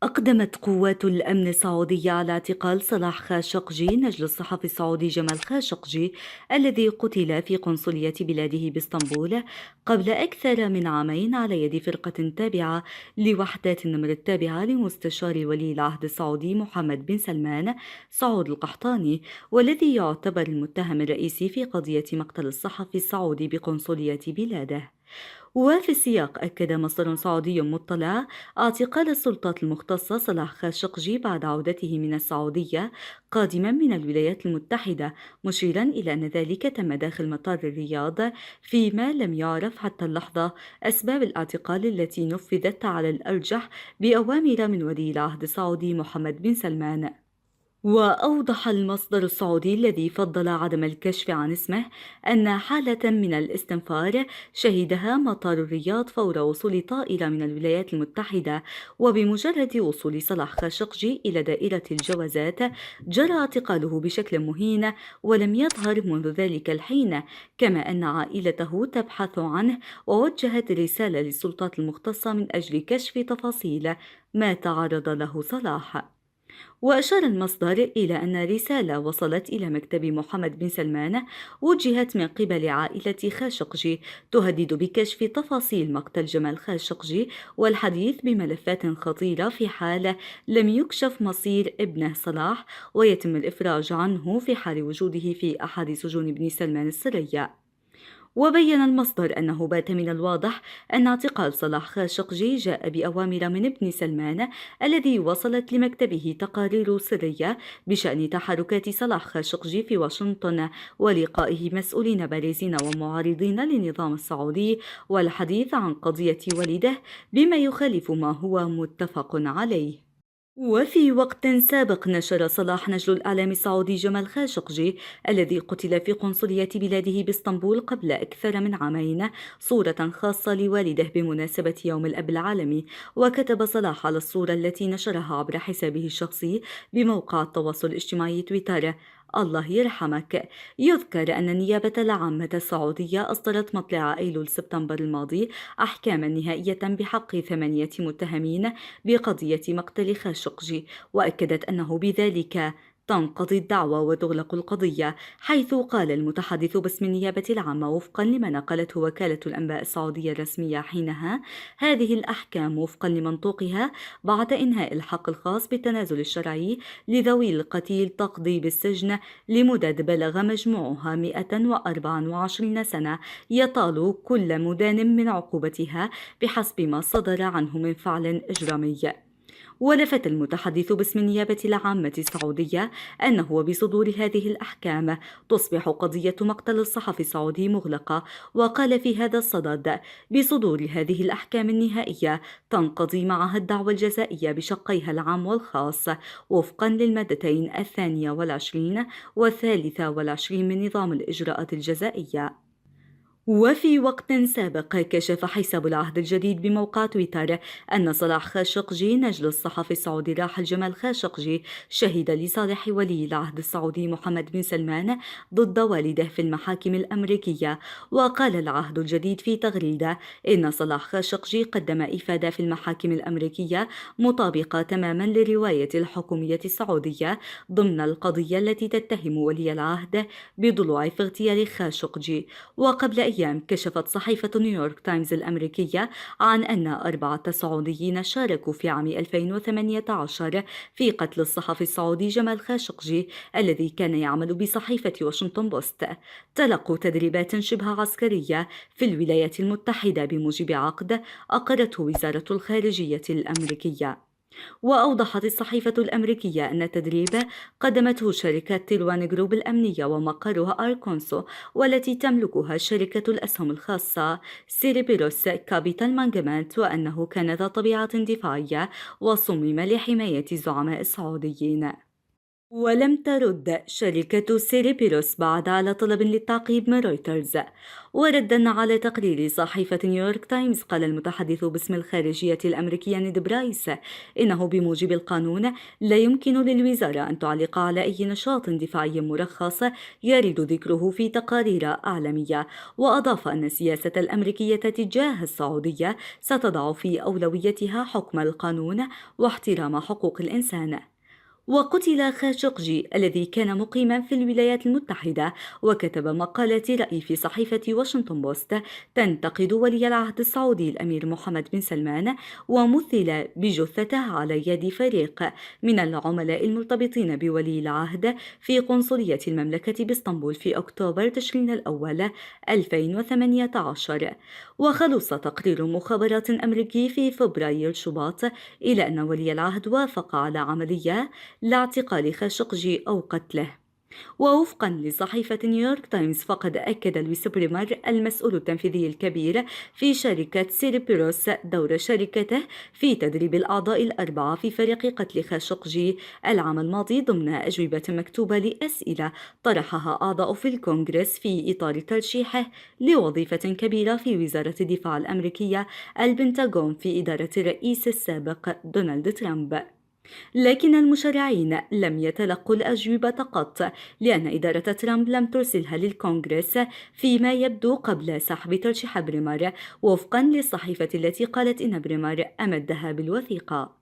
أقدمت قوات الأمن السعودية على اعتقال صلاح خاشقجي نجل الصحفي السعودي جمال خاشقجي الذي قتل في قنصلية بلاده باسطنبول قبل أكثر من عامين على يد فرقة تابعة لوحدات النمر التابعة لمستشار ولي العهد السعودي محمد بن سلمان سعود القحطاني، والذي يعتبر المتهم الرئيسي في قضية مقتل الصحفي السعودي بقنصلية بلاده. وفي السياق أكد مصدر سعودي مطلع اعتقال السلطات المختصة صلاح خاشقجي بعد عودته من السعودية قادما من الولايات المتحدة، مشيرا إلى أن ذلك تم داخل مطار الرياض، فيما لم يعرف حتى اللحظة أسباب الاعتقال التي نفذت على الأرجح بأوامر من ولي العهد السعودي محمد بن سلمان. وأوضح المصدر السعودي الذي فضل عدم الكشف عن اسمه أن حالة من الاستنفار شهدها مطار الرياض فور وصول طائرة من الولايات المتحدة، وبمجرد وصول صلاح خاشقجي إلى دائرة الجوازات جرى اعتقاله بشكل مهين ولم يظهر منذ ذلك الحين، كما أن عائلته تبحث عنه ووجهت رسالة للسلطات المختصة من أجل كشف تفاصيل ما تعرض له صلاح. وأشار المصدر إلى أن رسالة وصلت إلى مكتب محمد بن سلمان وجهت من قبل عائلة خاشقجي تهدد بكشف تفاصيل مقتل جمال خاشقجي والحديث بملفات خطيرة في حال لم يكشف مصير ابنه صلاح، ويتم الإفراج عنه في حال وجوده في أحد سجون بن سلمان السرية. وبين المصدر أنه بات من الواضح أن اعتقال صلاح خاشقجي جاء بأوامر من ابن سلمان، الذي وصلت لمكتبه تقارير سرية بشأن تحركات صلاح خاشقجي في واشنطن ولقائه مسؤولين بارزين ومعارضين للنظام السعودي والحديث عن قضية والده بما يخالف ما هو متفق عليه. وفي وقت سابق نشر صلاح نجل الإعلام السعودي جمال خاشقجي الذي قتل في قنصلية بلاده باسطنبول قبل أكثر من عامين صورة خاصة لوالده بمناسبة يوم الأب العالمي، وكتب صلاح على الصورة التي نشرها عبر حسابه الشخصي بموقع التواصل الاجتماعي تويتر: الله يرحمك. يذكر أن النيابة العامة السعودية أصدرت مطلع أيلول سبتمبر الماضي أحكاما نهائية بحق 8 متهمين بقضية مقتل خاشقجي، وأكدت أنه بذلك تنقضي الدعوى وتغلق القضية، حيث قال المتحدث باسم النيابة العامة وفقا لما نقلته وكالة الأنباء السعودية الرسمية حينها: هذه الأحكام وفقا لمنطوقها بعد إنهاء الحق الخاص بالتنازل الشرعي لذوي القتيل تقضي بالسجن لمدد بلغ مجموعها 124 سنة، يطال كل مدان من عقوبتها بحسب ما صدر عنه من فعل إجرامي. ولفت المتحدث باسم النيابة العامة السعودية أنه بصدور هذه الأحكام تصبح قضية مقتل الصحفي السعودي مغلقة، وقال في هذا الصدد: بصدور هذه الأحكام النهائية تنقضي معها الدعوى الجزائية بشقيها العام والخاص وفقا للمادتين 22 و23 من نظام الإجراءات الجزائية. وفي وقت سابق كشف حساب العهد الجديد بموقع تويتر أن صلاح خاشقجي نجل الصحفي السعودي الراحل جمال خاشقجي شهد لصالح ولي العهد السعودي محمد بن سلمان ضد والده في المحاكم الأمريكية. وقال العهد الجديد في تغريدة إن صلاح خاشقجي قدم إفادة في المحاكم الأمريكية مطابقة تماما لرواية الحكومية السعودية ضمن القضية التي تتهم ولي العهد بضلوع في اغتيال خاشقجي. وقبل أيام كشفت صحيفة نيويورك تايمز الأمريكية عن أن 4 سعوديين شاركوا في عام 2018 في قتل الصحفي السعودي جمال خاشقجي الذي كان يعمل بصحيفة واشنطن بوست. تلقوا تدريبات شبه عسكرية في الولايات المتحدة بموجب عقد أقرته وزارة الخارجية الأمريكية. وأوضحت الصحيفة الأمريكية أن التدريب قدمته شركة تيلوان جروب الأمنية ومقرها أركونسو، والتي تملكها شركة الأسهم الخاصة سيريبيروس كابيتال مانجمنت، وأنه كان ذا طبيعة دفاعية وصمم لحماية الزعماء السعوديين. ولم ترد شركة سيريبيروس بعد على طلب للتعقيب من رويترز. وردا على تقرير صحيفة نيويورك تايمز، قال المتحدث باسم الخارجية الأمريكية نيد برايس إنه بموجب القانون لا يمكن للوزارة أن تعلق على أي نشاط دفاعي مرخص يرد ذكره في تقارير أعلامية. وأضاف أن السياسة الأمريكية تجاه السعودية ستضع في أولويتها حكم القانون واحترام حقوق الإنسان. وقتل خاشقجي الذي كان مقيما في الولايات المتحدة، وكتب مقالة رأي في صحيفة واشنطن بوست تنتقد ولي العهد السعودي الأمير محمد بن سلمان، ومثل بجثته على يد فريق من العملاء المرتبطين بولي العهد في قنصلية المملكة باسطنبول في أكتوبر تشرين الأول 2018. وخلص تقرير مخابرات أمريكي في فبراير شباط إلى أن ولي العهد وافق على عملية لاعتقال خاشقجي أو قتله. ووفقا لصحيفة نيويورك تايمز، فقد أكد لويس بريمر المسؤول التنفيذي الكبير في شركة سيريبيروس دور شركته في تدريب الأعضاء الأربعة في فريق قتل خاشقجي العام الماضي ضمن أجوبة مكتوبة لأسئلة طرحها أعضاء في الكونغرس في إطار ترشيحه لوظيفة كبيرة في وزارة الدفاع الأمريكية البنتاغون في إدارة الرئيس السابق دونالد ترامب. لكن المشرعين لم يتلقوا الأجوبة قط، لأن إدارة ترامب لم ترسلها للكونغرس فيما يبدو قبل سحب ترشيح بريمر، وفقا للصحيفة التي قالت إن بريمر أمدها بالوثيقة.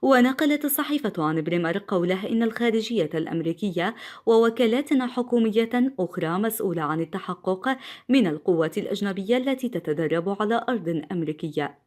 ونقلت الصحيفة عن بريمر قوله إن الخارجية الأمريكية ووكالات حكومية أخرى مسؤولة عن التحقق من القوات الأجنبية التي تتدرب على أرض أمريكية.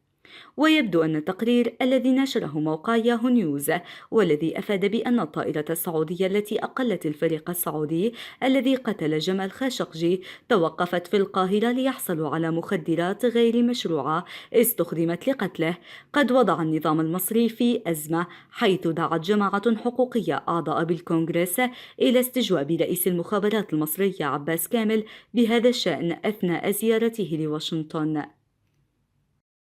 ويبدو أن التقرير الذي نشره موقع ياهو نيوز، والذي أفاد بأن الطائرة السعودية التي أقلت الفريق السعودي الذي قتل جمال خاشقجي توقفت في القاهرة ليحصلوا على مخدرات غير مشروعة استخدمت لقتله، قد وضع النظام المصري في أزمة، حيث دعت جماعة حقوقية أعضاء بالكونغرس إلى استجواب رئيس المخابرات المصرية عباس كامل بهذا الشأن أثناء زيارته لواشنطن.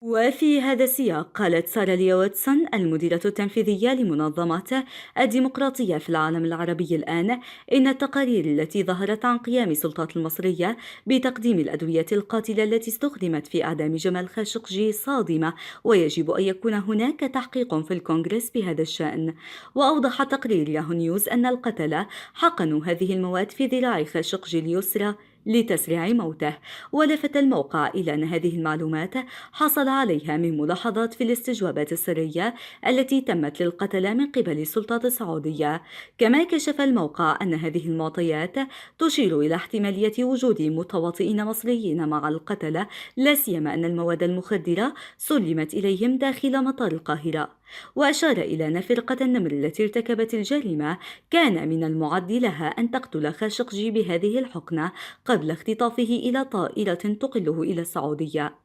وفي هذا السياق، قالت سارة ليا واتسون المديرة التنفيذية لمنظمة الديمقراطية في العالم العربي الآن إن التقارير التي ظهرت عن قيام السلطات المصرية بتقديم الأدوية القاتلة التي استخدمت في إعدام جمال خاشقجي صادمة، ويجب أن يكون هناك تحقيق في الكونغرس بهذا الشأن. وأوضح تقرير ياهو نيوز أن القتلة حقنوا هذه المواد في ذراع خاشقجي اليسرى لتسريع موته. ولفت الموقع إلى أن هذه المعلومات حصل عليها من ملاحظات في الاستجوابات السرية التي تمت للقتلة من قبل السلطات السعودية. كما كشف الموقع أن هذه المعطيات تشير إلى احتمالية وجود متواطئين مصريين مع القتلة، لا سيما أن المواد المخدرة سلمت إليهم داخل مطار القاهرة. وأشار إلى أن فرقة النمر التي ارتكبت الجريمة كان من المعد لها أن تقتل خاشقجي بهذه الحقنة قبل اختطافه إلى طائرة تقله إلى السعودية.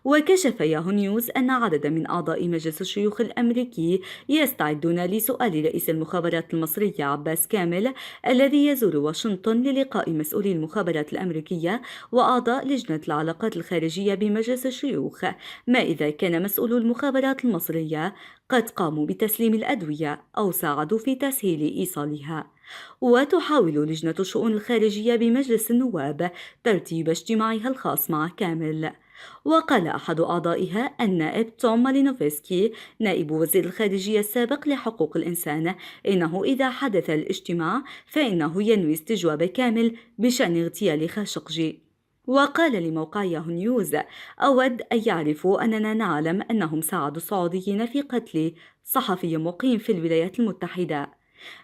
وكشف ياهو نيوز أن عددا من أعضاء مجلس الشيوخ الأمريكي يستعدون لسؤال رئيس المخابرات المصرية عباس كامل الذي يزور واشنطن للقاء مسؤولي المخابرات الأمريكية وأعضاء لجنة العلاقات الخارجية بمجلس الشيوخ، ما إذا كان مسؤولو المخابرات المصرية قد قاموا بتسليم الأدوية أو ساعدوا في تسهيل إيصالها. وتحاول لجنة الشؤون الخارجية بمجلس النواب ترتيب اجتماعها الخاص مع كامل. وقال أحد أعضائها النائب توم مالينوفسكي نائب وزير الخارجية السابق لحقوق الإنسان إنه إذا حدث الاجتماع فإنه ينوي استجواب كامل بشأن اغتيال خاشقجي. وقال لموقع ياهو نيوز: أود أن يعرفوا أننا نعلم أنهم ساعدوا السعوديين في قتل صحفي مقيم في الولايات المتحدة.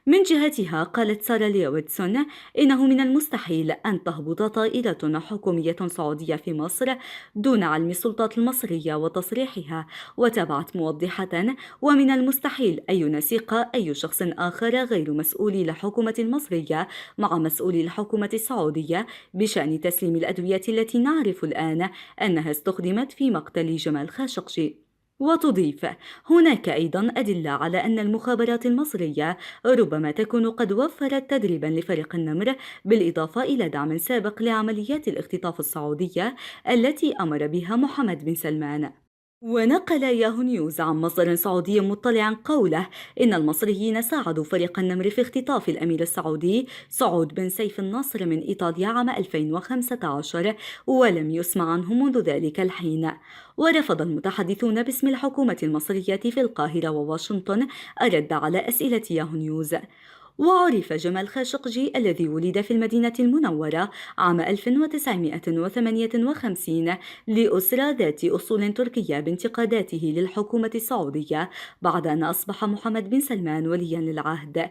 من جهتها، قالت سارة ليا ويتسون إنه من المستحيل أن تهبط طائرة حكومية سعودية في مصر دون علم السلطات المصرية وتصريحها، وتابعت موضحة: ومن المستحيل أن ينسق أي شخص آخر غير مسؤولي الحكومة المصرية مع مسؤولي الحكومة السعودية بشأن تسليم الأدوية التي نعرف الآن أنها استخدمت في مقتل جمال خاشقجي. وتضيف: هناك أيضا أدلة على أن المخابرات المصرية ربما تكون قد وفرت تدريبا لفريق النمر، بالإضافة إلى دعم سابق لعمليات الاختطاف السعودية التي أمر بها محمد بن سلمان. ونقل ياهو نيوز عن مصدر سعودي مطلع قوله إن المصريين ساعدوا فريق النمر في اختطاف الأمير السعودي سعود بن سيف الناصر من إيطاليا عام 2015، ولم يسمع عنه منذ ذلك الحين. ورفض المتحدثون باسم الحكومة المصرية في القاهرة وواشنطن الرد على أسئلة ياهو نيوز. وعرف جمال خاشقجي الذي ولد في المدينة المنورة عام 1958 لأسرة ذات أصول تركية بانتقاداته للحكومة السعودية بعد أن أصبح محمد بن سلمان وليا للعهد.